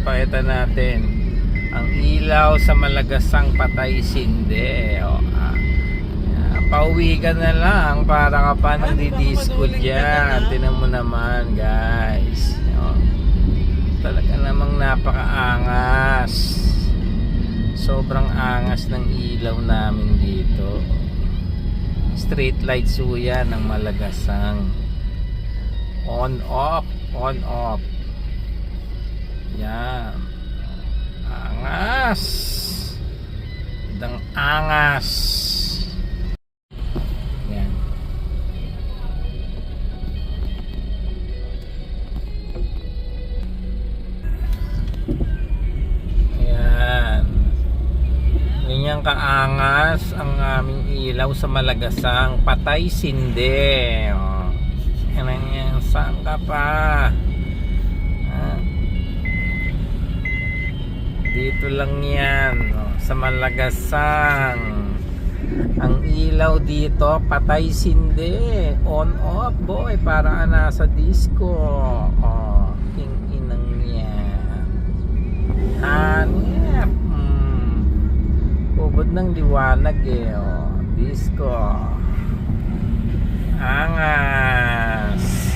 Pakita natin ang ilaw sa Malagasang patay sindi. Pauwi ka na lang para ka pa nagdi-disco dyan. Tinan mo naman guys. Talaga namang napakaangas. Sobrang angas ng ilaw namin dito. Street lights yan ng Malagasang. On off, on off. Yan. Angas. Dang angas. Yan. Yan. Ganyan kaangas ang aming ilaw sa Malagasang patay sindi. Yan yan. Saan ka pa? Dito lang yan sa Malagasang. Ang ilaw dito patay sindi, on off boy, para nasa disco. King inang yan. Hanep. Ubod ng liwanag disco. Angas.